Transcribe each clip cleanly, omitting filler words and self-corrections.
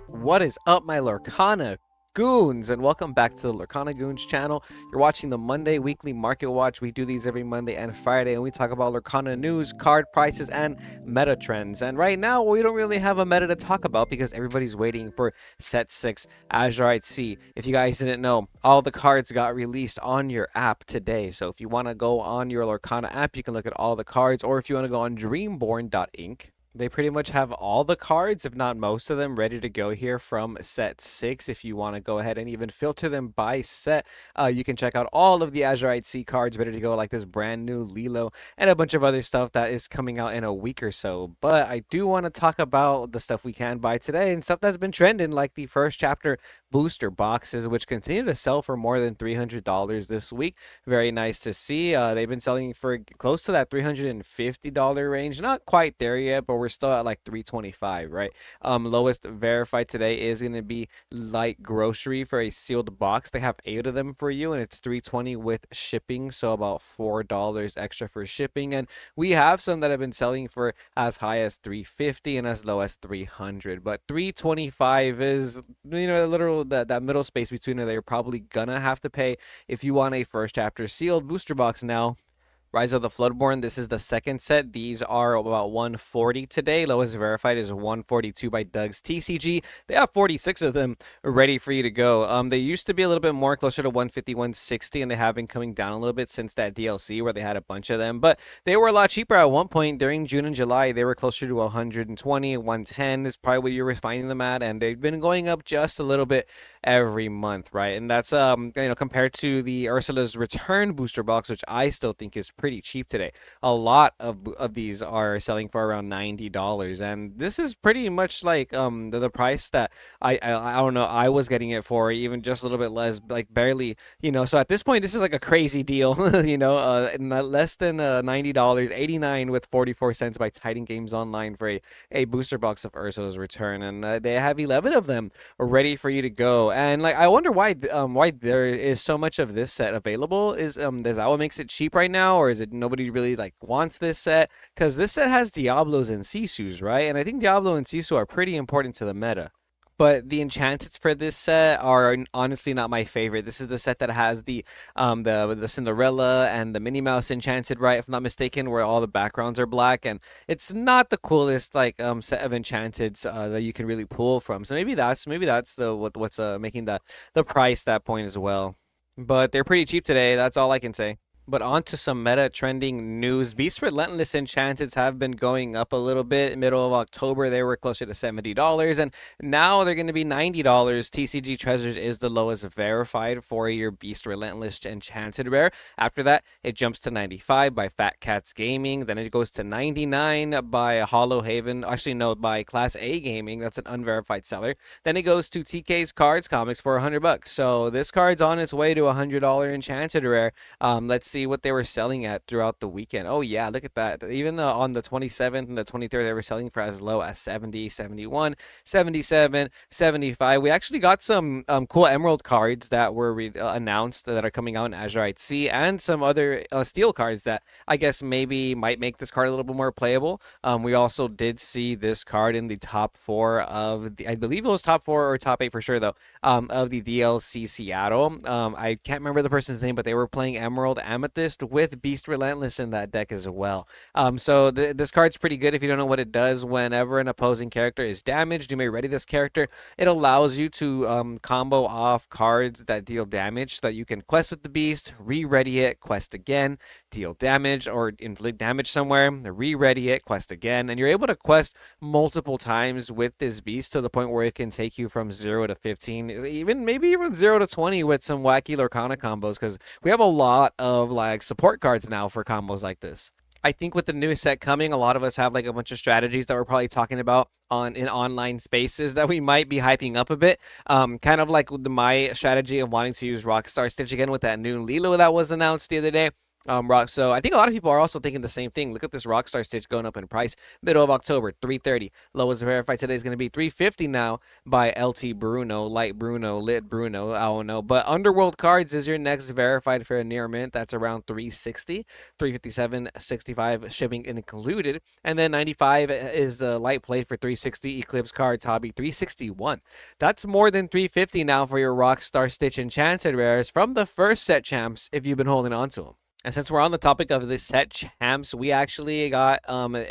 What is up, my Lorcana Goons, and welcome back to the Lorcana Goons channel. You're watching the Monday Weekly Market Watch. We do these every Monday and Friday, and we talk about Lorcana news, card prices, and meta trends. And right now, we don't really have a meta to talk about because everybody's waiting for Set 6 Azurite C. If you guys didn't know, all the cards got released on your app today. So if you want to go on your Lorcana app, you can look at all the cards, or if you want to go on dreamborn.inc, they pretty much have all the cards, if not most of them, ready to go here from set 6. If you want to go ahead and even filter them by set, you can check out all of the Azurite C cards ready to go, like this brand new Lilo and a bunch of other stuff that is coming out in a week or so. But I do want to talk about the stuff we can buy today and stuff that's been trending, like the first chapter booster boxes, which continue to sell for more than $300 this week. Very nice to see. They've been selling for close to that $350 range. Not quite there yet, but we're still at like $325, right? Lowest verified today is going to be Light Grocery for a sealed box. They have 8 of them for you, and it's $320 with shipping, so about $4 extra for shipping. And we have some that have been selling for as high as $350 and as low as $300, but $325 is, you know, a literal that middle space between it that you're probably gonna have to pay if you want a first chapter sealed booster box now. Rise of the Floodborn, this is the second set. These are about $140 today. Lowest verified is $142 by Doug's TCG. They have 46 of them ready for you to go. They used to be a little bit more closer to $150, $160, and they have been coming down a little bit since that DLC where they had a bunch of them. But they were a lot cheaper at one point during June and July. They were closer to $120, $110 is probably what you were finding them at, and they've been going up just a little bit every month, right? And that's compared to the Ursula's Return booster box, which I still think is pretty cheap today. A lot of these are selling for around $90, and this is pretty much like the price that I don't know, I was getting it for, even just a little bit less, like barely, you know. So at this point, this is like a crazy deal. You know, less than $90, 89 with 44 cents by Titan Games Online for a booster box of Ursula's Return, and they have 11 of them ready for you to go. And like, I wonder why there is so much of this set available. Is that what makes it cheap right now, or is it nobody really like wants this set? Because this set has Diablos and Sisus, right? And I think Diablo and Sisu are pretty important to the meta. But the enchantments for this set are honestly not my favorite. This is the set that has the Cinderella and the Minnie Mouse enchanted, right? If I'm not mistaken, where all the backgrounds are black, and it's not the coolest like set of enchanteds that you can really pull from. So maybe that's what's making the price that point as well. But they're pretty cheap today. That's all I can say. But on to some meta trending news. Beast Relentless enchanteds have been going up a little bit. Middle of October, they were closer to $70, and now they're going to be $90. TCG Treasures is the lowest verified for your Beast Relentless enchanted rare. After that, it jumps to 95 by Fat Cats Gaming. Then it goes to 99 by Hollow Haven. Actually, no, by Class A Gaming. That's an unverified seller. Then it goes to TK's Cards Comics for $100. So this card's on its way to a $100 enchanted rare. Let's see what they were selling at throughout the weekend. Oh yeah, look at that. Even on the 27th and the 23rd, they were selling for as low as 70, 71, 77, 75. We actually got some cool Emerald cards that were announced that are coming out in Azurite C, and some other steel cards that I guess maybe might make this card a little bit more playable. We also did see this card in the top 4 of the, I believe it was top 4 or top 8 for sure though, of the DLC Seattle. I can't remember the person's name, but they were playing Emerald Amethyst with Beast Relentless in that deck as well. So this card's pretty good if you don't know what it does. Whenever an opposing character is damaged, you may ready this character. It allows you to combo off cards that deal damage so that you can quest with the beast, re-ready it, quest again, deal damage or inflict damage somewhere, re-ready it, quest again, and you're able to quest multiple times with this beast to the point where it can take you from 0 to 15, maybe even 0 to 20 with some wacky Lorcana combos, because we have a lot of like support cards now for combos like this. I think with the new set coming, a lot of us have like a bunch of strategies that we're probably talking about in online spaces that we might be hyping up a bit. Kind of like my strategy of wanting to use Rockstar Stitch again with that new Lilo that was announced the other day. So I think a lot of people are also thinking the same thing. Look at this Rockstar Stitch going up in price. Middle of October, 330. Lowest verified today is going to be 350 now by LT Bruno, Light Bruno, Lit Bruno. I don't know. But Underworld Cards is your next verified for a near mint. That's around 360, 357, 65 shipping included. And then 95 is the light play for 360. Eclipse Cards Hobby 361. That's more than 350 now for your Rockstar Stitch Enchanted rares from the first set champs if you've been holding on to them. And since we're on the topic of the set champs, we actually got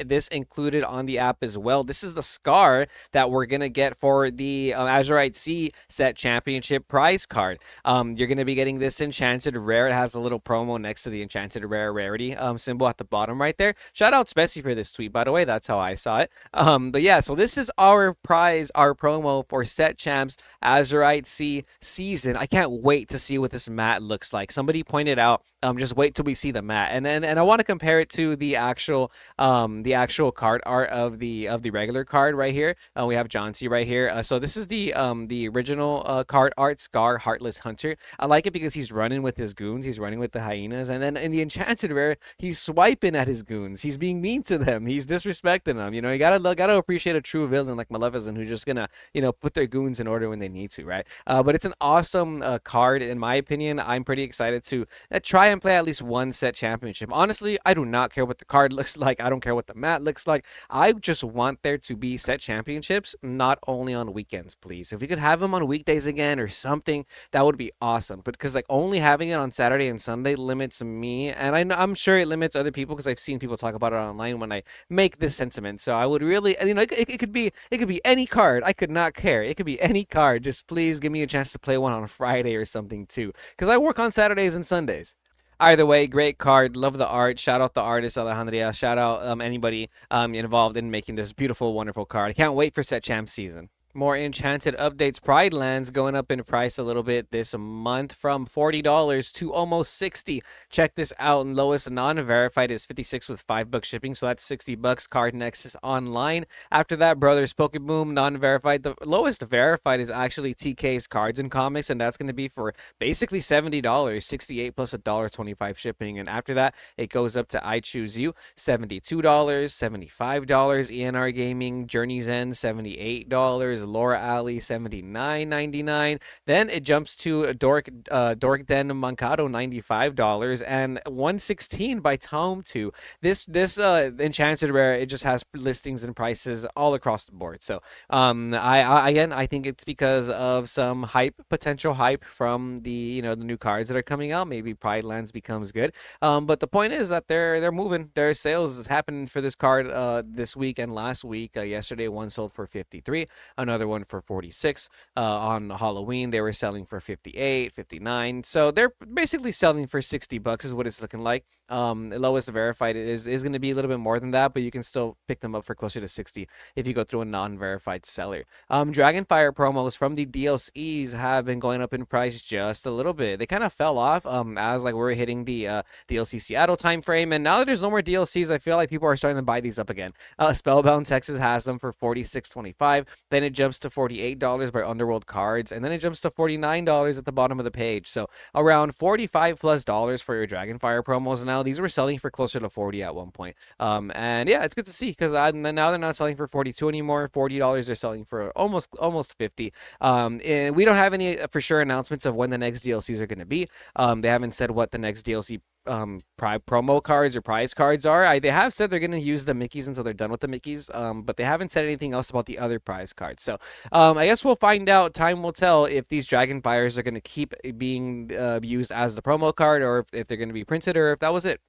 this included on the app as well. This is the scar that we're going to get for the Azurite C set championship prize card. You're going to be getting this enchanted rare. It has a little promo next to the enchanted rare rarity symbol at the bottom right there. Shout out Speci for this tweet, by the way. That's how I saw it. But yeah, so this is our prize, our promo for set champs Azurite C season. I can't wait to see what this mat looks like. Somebody pointed out, just wait till we see the mat, and I want to compare it to the actual card art of the regular card right here. We have John C right here. So this is the original card art, Scar Heartless Hunter. I like it because he's running with his goons, he's running with the hyenas, and then in the enchanted rare, he's swiping at his goons. He's being mean to them. He's disrespecting them. You know, you gotta appreciate a true villain like Maleficent who's just gonna put their goons in order when they need to, right? But it's an awesome card in my opinion. I'm pretty excited to try and play at least one set championship. Honestly, I do not care what the card looks like. I don't care what the mat looks like. I just want there to be set championships, not only on weekends, please. If we could have them on weekdays again or something, that would be awesome. But because like only having it on Saturday and Sunday limits me, and I'm sure it limits other people because I've seen people talk about it online when I make this sentiment. So I would really, it could be any card. I could not care. It could be any card. Just please give me a chance to play one on a Friday or something too, because I work on Saturdays and Sundays. Either way, great card. Love the art. Shout out the artist, Alejandria. Shout out anybody involved in making this beautiful, wonderful card. I can't wait for Set Champ season. More Enchanted Updates. Pride lands going up in price a little bit this month from $40 to almost $60. Check this out. And lowest non-verified is 56 with $5 shipping, so that's $60. Card Nexus online. After that, Brothers Pokeboom non-verified. The lowest verified is actually TK's Cards and Comics, and that's going to be for basically $70, 68 plus $1.25 shipping. And after that, it goes up to I Choose You, $72, $75. ENR Gaming, Journey's End, $78. Laura Alley, $79.99. Then it jumps to Dork Den Mancado, $95, and 116 by Tome 2. This Enchanted Rare, it just has listings and prices all across the board. So I think it's because of some potential hype from the the new cards that are coming out. Maybe Pride Lands becomes good. But the point is that they're moving. Their sales is happening for this card this week and last week. Yesterday one sold for 53. Another one for 46. On Halloween, they were selling for 58, 59. So they're basically selling for $60 is what it's looking like. The lowest verified is going to be a little bit more than that, but you can still pick them up for closer to 60 if you go through a non-verified seller. Dragonfire promos from the DLCs have been going up in price just a little bit. They kind of fell off as like we're hitting the DLC Seattle time frame, and now that there's no more DLCs, I feel like people are starting to buy these up again. Spellbound Texas has them for $46.25. Then it jumps to $48 by Underworld Cards, and then it jumps to $49 at the bottom of the page. So around $45+ for your Dragonfire promos now. These were selling for closer to 40 at one point. And yeah, it's good to see because now they're not selling for 42 anymore. $40 they're selling for almost 50. And we don't have any for sure announcements of when the next DLCs are going to be. They haven't said what the next DLC promo cards or prize cards are. They have said they're going to use the Mickeys until they're done with the Mickeys, but they haven't said anything else about the other prize cards. So I guess we'll find out. Time will tell if these Dragonfires are going to keep being used as the promo card, or if they're going to be printed, or if that was it.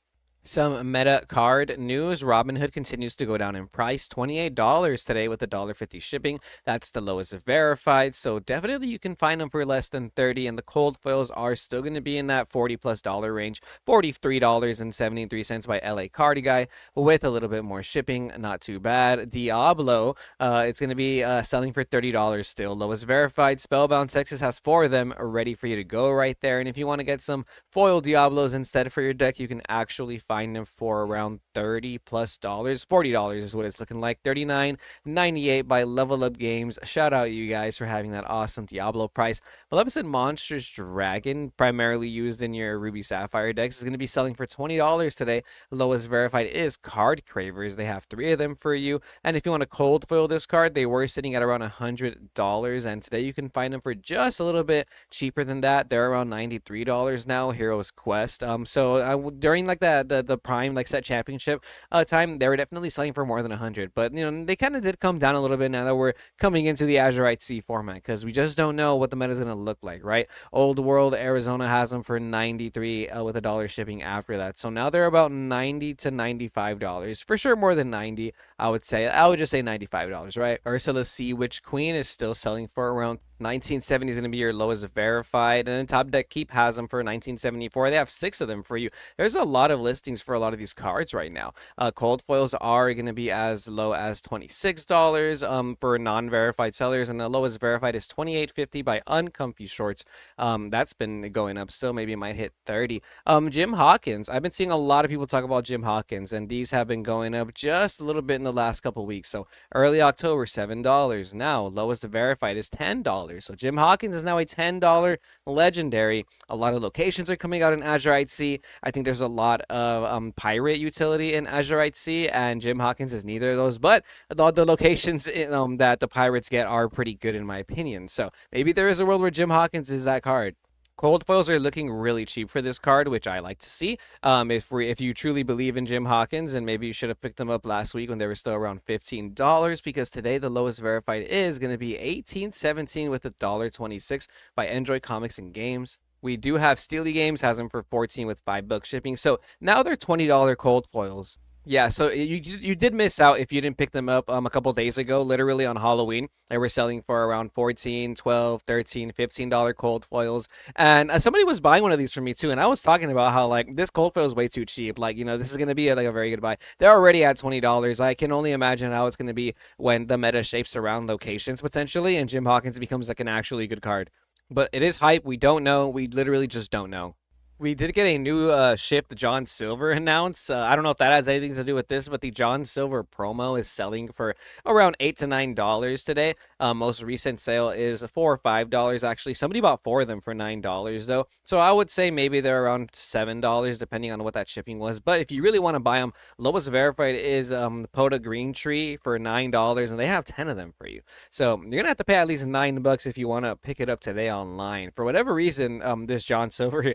Some meta card news. Robinhood continues to go down in price. $28 today with $1.50 shipping. That's the lowest verified. So definitely you can find them for less than $30. And the cold foils are still going to be in that $40+ range. $43.73 by LA Card Guy with a little bit more shipping. Not too bad. Diablo, it's going to be selling for $30 still. Lowest verified. Spellbound Texas has 4 of them ready for you to go right there. And if you want to get some foil Diablos instead for your deck, you can actually find find them for around $30 plus, $40 is what it's looking like. $39.98 by Level Up Games. Shout out you guys for having that awesome Diablo price. Maleficent Monsters Dragon, primarily used in your Ruby Sapphire decks, is going to be selling for $20 today. Lowest verified is Card Cravers. They have 3 of them for you. And if you want to cold foil this card, they were sitting at around $100, and today you can find them for just a little bit cheaper than that. They're around $93 now. Heroes Quest. During like the prime like set championship time, they were definitely selling for more than 100. But they kind of did come down a little bit now that we're coming into the Azurite C format, because we just don't know what the meta is gonna look like, right? Old World Arizona has them for 93 with $1 shipping after that. So now they're about $90 to $95 for sure, more than 90. I would say. I would just say $95, right? Ursula Sea Witch Queen is still selling for around 1970 is going to be your lowest verified, and then Top Deck Keep has them for 1974. They have 6 of them for you. There's a lot of listings for a lot of these cards right now. Cold foils are going to be as low as $26 for non-verified sellers, and the lowest verified is $28.50 by Uncomfy Shorts. That's been going up still. Maybe it might hit 30. Jim Hawkins. I've been seeing a lot of people talk about Jim Hawkins, and these have been going up just a little bit in the last couple weeks. So early October, $7. Now lowest verified is $10. So Jim Hawkins is now a $10 legendary. A lot of locations are coming out in Azurite C. I think there's a lot of pirate utility in Azurite C, and Jim Hawkins is neither of those. But the locations that the pirates get are pretty good in my opinion. So maybe there is a world where Jim Hawkins is that card. Cold foils are looking really cheap for this card, which I like to see. If you truly believe in Jim Hawkins, and maybe you should have picked them up last week when they were still around $15, because today the lowest verified is going to be $18.17 with $1.26 by Android Comics and Games. We do have Steely Games has them for $14 with $5 shipping. So now they're $20 cold foils. Yeah, so you did miss out if you didn't pick them up a couple days ago, literally on Halloween. They were selling for around $14, $12, $13, $15 cold foils. And somebody was buying one of these for me too, and I was talking about how like this cold foil is way too cheap. Like, this is going to be like a very good buy. They're already at $20. I can only imagine how it's going to be when the meta shapes around locations potentially, and Jim Hawkins becomes like an actually good card. But it is hype. We don't know. We literally just don't know. We did get a new shift John Silver announced. I don't know if that has anything to do with this, but the John Silver promo is selling for around $8 to $9 today. Most recent sale is $4 or $5 actually. Somebody bought 4 of them for $9 though. So I would say maybe they're around $7 depending on what that shipping was. But if you really want to buy them, lowest verified is the Poda Green Tree for $9, and they have 10 of them for you. So you're gonna have to pay at least $9 if you want to pick it up today online. For whatever reason, this John Silver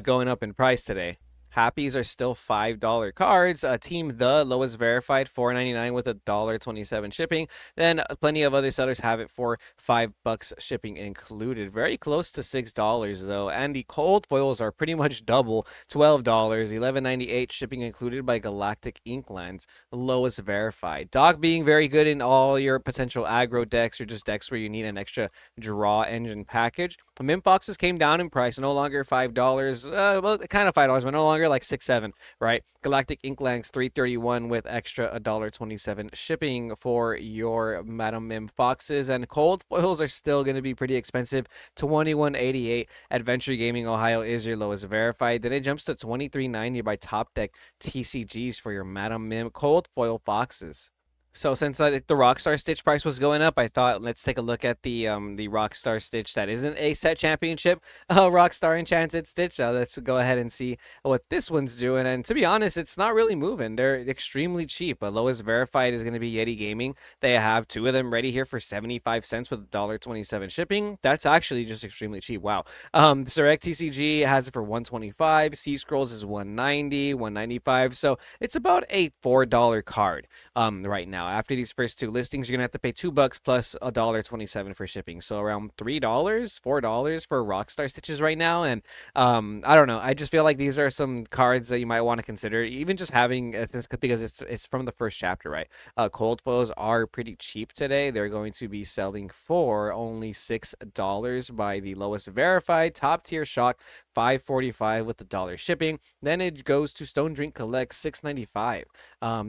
going up in price today. Happies are still $5 cards. Team The lowest verified $4.99 with $1.27 shipping. Then plenty of other sellers have it for $5 shipping included. Very close to $6 though. And the cold foils are pretty much double, $12, $11.98 shipping included by Galactic Inklands, lowest verified. Doc being very good in all your potential aggro decks or just decks where you need an extra draw engine package. Mint boxes came down in price, no longer $5. Well, kind of $5, but no longer like 6-7, right? Galactic Inklands $3.31 with extra $1.27 shipping for your Madam Mim Foxes, and cold foils are still going to be pretty expensive. $21.88. Adventure Gaming Ohio is your lowest verified. Then it jumps to $23.90 by Top Deck TCGs for your Madam Mim cold foil foxes. So since the Rockstar Stitch price was going up, I thought let's take a look at the Rockstar Stitch that isn't a set championship, Rockstar Enchanted Stitch. Let's go ahead and see what this one's doing. And to be honest, it's not really moving. They're extremely cheap. Lowest verified is going to be Yeti Gaming. They have 2 of them ready here for 75 cents with $1.27 shipping. That's actually just extremely cheap. Wow. Select TCG has it for $125. Sea Scrolls is $190, $195. So it's about a $4 card right now. After these first 2 listings, you're gonna have to pay $2 plus $1.27 for shipping. So around $3, $4 for Rockstar Stitches right now. And I don't know. I just feel like these are some cards that you might want to consider, even just having because it's from the first chapter, right? Cold foils are pretty cheap today. They're going to be selling for only $6 by the lowest verified top tier shock. $5.45 with $1 shipping. Then it goes to Stone Drink Collect $6.95.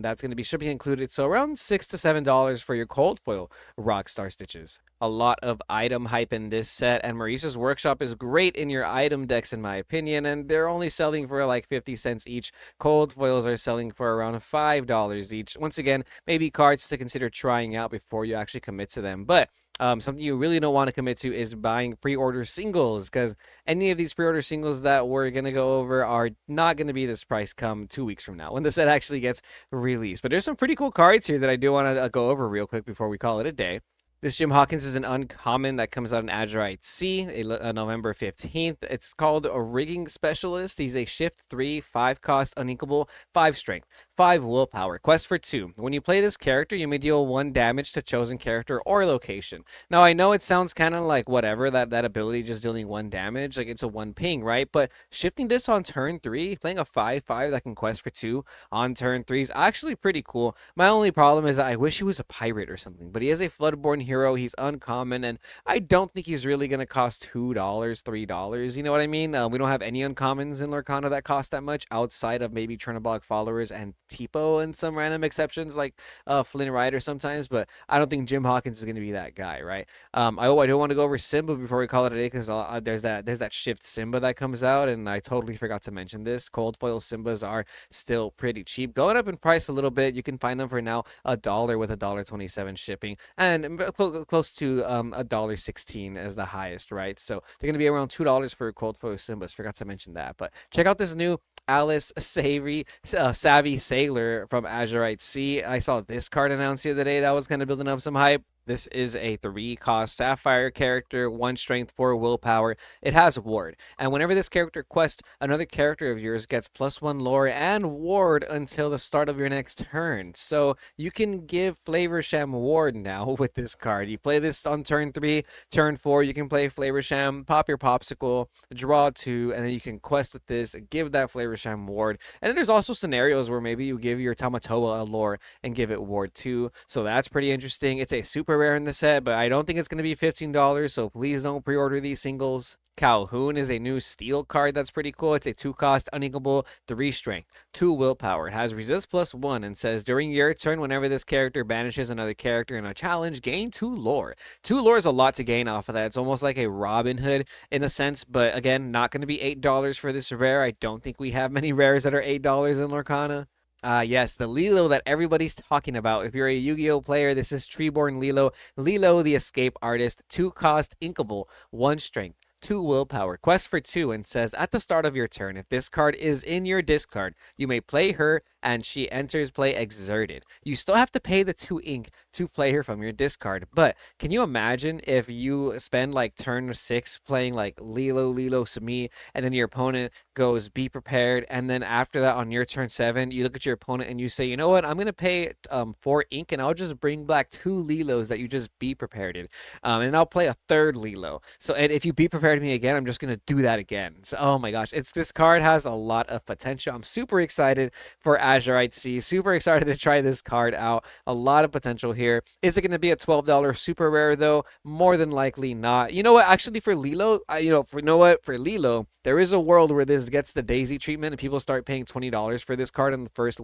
That's going to be shipping included, so around $6 to $7 for your cold foil Rockstar Stitches. A lot of item hype in this set, and Maurice's Workshop is great in your item decks in my opinion, and they're only selling for like 50 cents each. Cold foils are selling for around $5 each. Once again, maybe cards to consider trying out before you actually commit to them. But something you really don't want to commit to is buying pre-order singles, because any of these pre-order singles that we're going to go over are not going to be this price come 2 weeks from now when the set actually gets released. But there's some pretty cool cards here that I do want to go over real quick before we call it a day. This Jim Hawkins is an uncommon that comes out in Azurite C, November 15th. It's called a Rigging Specialist. He's a Shift 3, 5 cost, uninkable, 5 strength, 5 willpower, quest for 2. When you play this character, you may deal 1 damage to chosen character or location. Now, I know it sounds kind of like whatever, that ability just dealing 1 damage, like it's a 1 ping, right? But shifting this on turn 3, playing a 5/5 that can quest for 2 on turn 3 is actually pretty cool. My only problem is that I wish he was a pirate or something, but he is a Floodborn hero. He's uncommon, and I don't think he's really going to cost $2, $3. You know what I mean? We don't have any uncommons in Lorcana that cost that much outside of maybe Chernobog followers and Tipo and some random exceptions like Flynn Rider sometimes, but I don't think Jim Hawkins is going to be that guy, right? I do want to go over Simba before we call it a day, because there's that shift Simba that comes out, and I totally forgot to mention this. Cold foil Simbas are still pretty cheap, going up in price a little bit. You can find them for now $1 with $1.27 shipping, and close to $1.16 as the highest, right? So they're going to be around $2 for cold foil Simbas. Forgot to mention that, but check out this new Alice Savvy Sailor from Azurite C. I saw this card announced the other day that was kind of building up some hype. This is a 3-cost Sapphire character, 1 strength, 4 willpower. It has Ward, and whenever this character quests, another character of yours gets +1 lore and Ward until the start of your next turn. So you can give Flavorsham Ward now with this card. You play this on turn 3, turn 4, you can play Flavorsham, pop your Popsicle, draw 2, and then you can quest with this, give that Flavorsham Ward. And then there's also scenarios where maybe you give your Tamatoa a lore and give it Ward 2. So that's pretty interesting. It's a super rare in the set, but I don't think it's going to be $15, so please don't pre-order these singles. Calhoun is a new steel card that's pretty cool. It's a 2-cost, uninkable, 3 strength, 2 willpower. It has resist +1 and says during your turn, whenever this character banishes another character in a challenge, gain 2 lore. 2 lore is a lot to gain off of that. It's almost like a Robin Hood in a sense, but again, not going to be $8 for this rare. I don't think we have many rares that are $8 in Lorcana. Yes, the Lilo that everybody's talking about. If you're a Yu-Gi-Oh player, this is Treeborn Lilo. Lilo, the Escape Artist, 2-cost, inkable, 1 strength, 2 willpower, quest for 2, and says at the start of your turn, if this card is in your discard, you may play her and she enters play exerted. You still have to pay the 2 ink to play her from your discard, but can you imagine if you spend like turn 6 playing like Lilo Sumi, and then your opponent goes be prepared, and then after that on your turn 7, you look at your opponent and you say, you know what, I'm going to pay 4 ink and I'll just bring back 2 Lilos that you just be prepared in, and I'll play a 3rd Lilo. So, and if you be prepared me again, I'm just going to do that again. So, oh my gosh, this card has a lot of potential. I'm super excited for Azurite C. Super excited to try this card out. A lot of potential here. Is it going to be a $12 super rare though? More than likely not. You know what? Actually, for Lilo, for Lilo, there is a world where this gets the Daisy treatment and people start paying $20 for this card in the first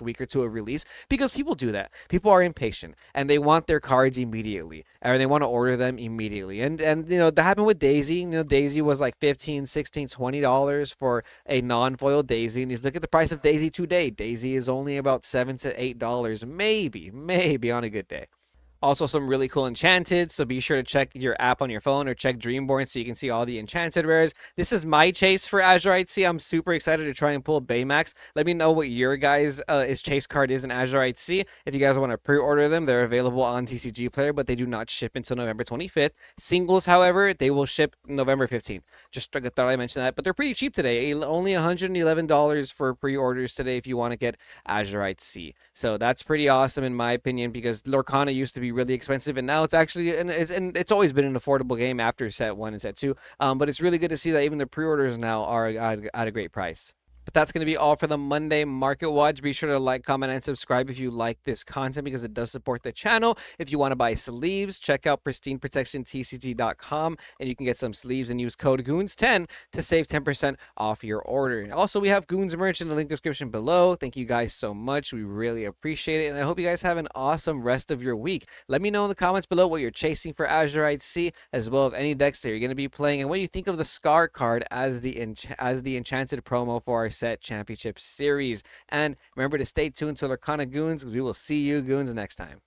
week or two of release, because people do that. People are impatient and they want their cards immediately, or they want to order them immediately. And that happened with Daisy. Daisy was like $15, $16, $20 for a non-foil Daisy, and if you look at the price of Daisy today, Daisy is only about $7 to $8, maybe on a good day. Also, some really cool Enchanted, so be sure to check your app on your phone or check Dreamborn so you can see all the Enchanted rares. This is my chase for Azurite C. I'm super excited to try and pull Baymax. Let me know what your guys' chase card is in Azurite C. If you guys want to pre-order them, they're available on TCG Player, but they do not ship until November 25th. Singles, however, they will ship November 15th. Just thought I mentioned that, but they're pretty cheap today. Only $111 for pre-orders today if you want to get Azurite C. So that's pretty awesome in my opinion, because Lorcana used to be really expensive, and now it's actually, and it's always been an affordable game after set 1 and set 2, but it's really good to see that even the pre-orders now are at a great price. But that's going to be all for the Monday Market Watch. Be sure to like, comment, and subscribe if you like this content because it does support the channel. If you want to buy sleeves, check out pristineprotectiontcg.com and you can get some sleeves and use code GOONS10 to save 10% off your order. Also, we have Goons merch in the link description below. Thank you guys so much. We really appreciate it. And I hope you guys have an awesome rest of your week. Let me know in the comments below what you're chasing for Azurite C, as well as any decks that you're going to be playing and what you think of the Scar card as the Enchanted promo for our set championship series. And remember to stay tuned to Lorcana Goons. We will see you Goons next time.